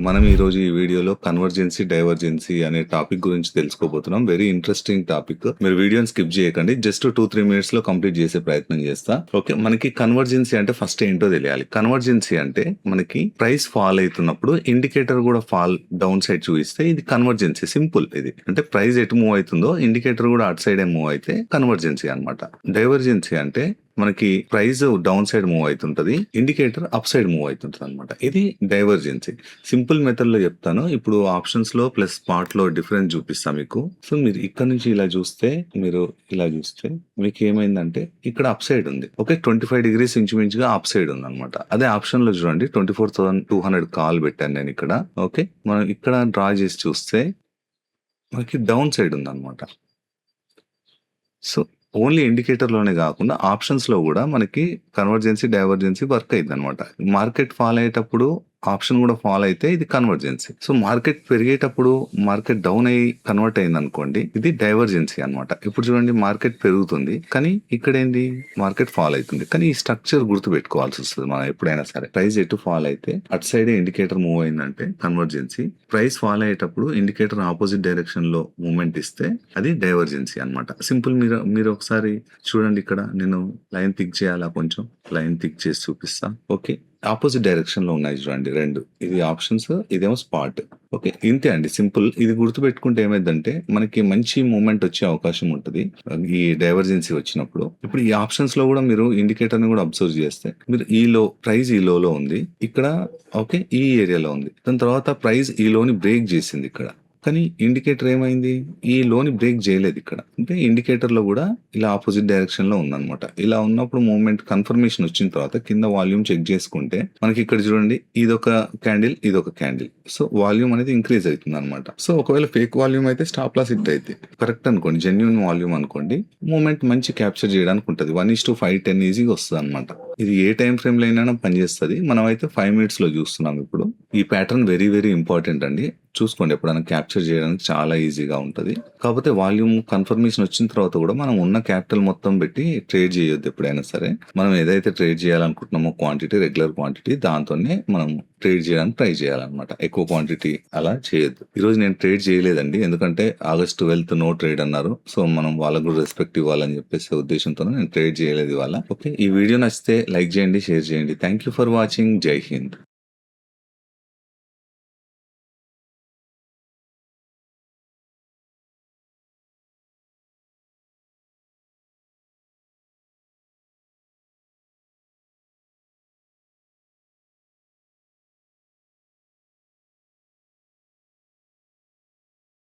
మనం ఈరోజు ఈ వీడియోలో కన్వర్జెన్సీ, డైవర్జెన్సీ అనే టాపిక్ గురించి తెలుసుకోబోతున్నాం. Very interesting topic. మీరు వీడియోని స్కిప్ చేయకండి. జస్ట్ 2-3 మినిట్స్ లో కంప్లీట్ చేసే ప్రయత్నం చేస్తా. ఓకే, మనకి కన్వర్జెన్సీ అంటే ఫస్ట్ ఏంటో తెలియాలి. కన్వర్జెన్సీ అంటే మనకి ప్రైస్ ఫాల్ అవుతున్నప్పుడు ఇండికేటర్ కూడా ఫాల్ డౌన్ సైడ్ చూపిస్తే ఇది కన్వర్జెన్సీ. సింపుల్. ఇది అంటే ప్రైస్ ఎటు మూవ్ అవుతుందో ఇండికేటర్ కూడా అటు సైడ్ మూవ్ అయితే కన్వర్జెన్సీ అనమాట. డైవర్జెన్సీ అంటే మనకి ప్రైస్ డౌన్ సైడ్ మూవ్ అవుతుంటది, ఇండికేటర్ అప్ సైడ్ మూవ్ అవుతుంటది అనమాట. ఇది డైవర్జెన్సీ. సింపుల్ మెథడ్ లో చెప్తాను. ఇప్పుడు ఆప్షన్స్ లో ప్లస్ స్పాట్ లో డిఫరెన్స్ చూపిస్తాను మీకు. సో మీరు ఇక్కడ నుంచి ఇలా చూస్తే, మీకు ఏమైందంటే ఇక్కడ అప్ సైడ్ ఉంది. ఓకే, 25 degrees ఇంచుమించుగా అప్ సైడ్ ఉంది అనమాట. అదే ఆప్షన్ లో చూడండి 24,200 కాల్ పెట్టాను నేను ఇక్కడ. ఓకే, మనం ఇక్కడ డ్రా చేసి చూస్తే మనకి డౌన్ సైడ్ ఉంది అనమాట. సో ఓన్లీ ఇండికేటర్లోనే కాకుండా ఆప్షన్స్లో కూడా మనకి కన్వర్జెన్సీ, డైవర్జెన్సీ వర్క్ అయింది అనమాట. మార్కెట్ ఫాల్ అయ్యేటప్పుడు ఆప్షన్ కూడా ఫాల్ అయితే ఇది కన్వర్జెన్సీ. సో మార్కెట్ పెరిగేటప్పుడు మార్కెట్ డౌన్ అయ్యి కన్వర్ట్ అయింది అనుకోండి, ఇది డైవర్జెన్సీ అనమాట. ఇప్పుడు చూడండి మార్కెట్ పెరుగుతుంది కానీ ఇక్కడ ఏంది, మార్కెట్ ఫాల్ అవుతుంది. కానీ ఈ స్ట్రక్చర్ గుర్తు పెట్టుకోవాల్సి వస్తుంది మనం ఎప్పుడైనా సరే. ప్రైస్ ఎటు ఫాల్ అయితే అటు సైడ్ ఇండికేటర్ మూవ్ అయిందంటే కన్వర్జెన్సీ. ప్రైస్ ఫాల్ అయ్యేటప్పుడు ఇండికేటర్ ఆపోజిట్ డైరెక్షన్ లో మూవ్మెంట్ ఇస్తే అది డైవర్జెన్సీ అనమాట. సింపుల్. మీరు ఒకసారి చూడండి, ఇక్కడ నేను లైన్ థిక్ చేయాలా, కొంచెం లైన్ థిక్ చేసి చూపిస్తా. ఓకే, ఆపోజిట్ డైరెక్షన్ లో ఉన్నాయి చూడండి రెండు. ఇది ఆప్షన్స్, ఇదేమో స్పాట్. ఓకే, ఇంతే అండి, సింపుల్. ఇది గుర్తుపెట్టుకుంటే ఏమైందంటే మనకి మంచి మూమెంట్ వచ్చే అవకాశం ఉంటుంది ఈ డైవర్జెన్సీ వచ్చినప్పుడు. ఇప్పుడు ఈ ఆప్షన్స్ లో కూడా మీరు ఇండికేటర్ ని కూడా అబ్జర్వ్ చేస్తే, మీరు ఈ లో ప్రైస్ ఈ లోలో ఉంది ఇక్కడ. ఓకే, ఈ ఏరియాలో ఉంది. దాని తర్వాత ప్రైస్ ఈ లోని బ్రేక్ చేసింది ఇక్కడ. కానీ ఇండికేటర్ ఏమైంది, ఈ లోని బ్రేక్ చేయలేదు ఇక్కడ. అంటే ఇండికేటర్ లో కూడా ఇలా ఆపోజిట్ డైరెక్షన్ లో ఉందన్నమాట. ఇలా ఉన్నప్పుడు మూవ్మెంట్ కన్ఫర్మేషన్ వచ్చిన తర్వాత కింద వాల్యూమ్ చెక్ చేసుకుంటే మనకి ఇక్కడ చూడండి, ఇదొక క్యాండిల్, ఇదొక క్యాండిల్. సో వాల్యూమ్ అనేది ఇంక్రీజ్ అవుతుంది అనమాట. సో ఒకవేళ ఫేక్ వాల్యూమ్ అయితే స్టాప్ లాస్ హిట్ అయితే, కరెక్ట్ అనుకోండి, జెన్యున్ వాల్యూమ్ అనుకోండి, మూవ్మెంట్ మంచి క్యాప్చర్ చేయడానికి ఉంటుంది. 1:5-10 ఈజీగా వస్తుంది అనమాట. ఇది ఏ టైం ఫ్రేమ్ లో అయినా పనిచేస్తుంది. మనం అయితే 5 minutes లో చూస్తున్నాం ఇప్పుడు. ఈ ప్యాటర్న్ వెరీ వెరీ ఇంపార్టెంట్ అండి. చూసుకోండి, ఎప్పుడైనా క్యాప్చర్ చేయడానికి చాలా ఈజీగా ఉంటుంది. కాకపోతే వాల్యూమ్ కన్ఫర్మేషన్ వచ్చిన తర్వాత కూడా మనం ఉన్న క్యాపిటల్ మొత్తం పెట్టి ట్రేడ్ చేయొద్దు ఎప్పుడైనా సరే. మనం ఏదైతే ట్రేడ్ చేయాలనుకుంటున్నామో క్వాంటిటీ, రెగ్యులర్ క్వాంటిటీ, దాంతోనే మనం ట్రేడ్ చేయడానికి ట్రై చేయాలన్నమాట. ఎక్కువ క్వాంటిటీ అలా చేయొద్దు. ఈరోజు నేను ట్రేడ్ చేయలేదండి, ఎందుకంటే August 12th నో ట్రేడ్ అన్నారు. సో మనం వాళ్ళకు కూడా రెస్పెక్ట్ ఇవ్వాలని చెప్పేసి ఉద్దేశంతో నేను ట్రేడ్ చేయలేదు ఇవాళ. ఓకే, ఈ వీడియో నచ్చితే లైక్ చేయండి, షేర్ చేయండి. Thank you for watching. జై హింద్.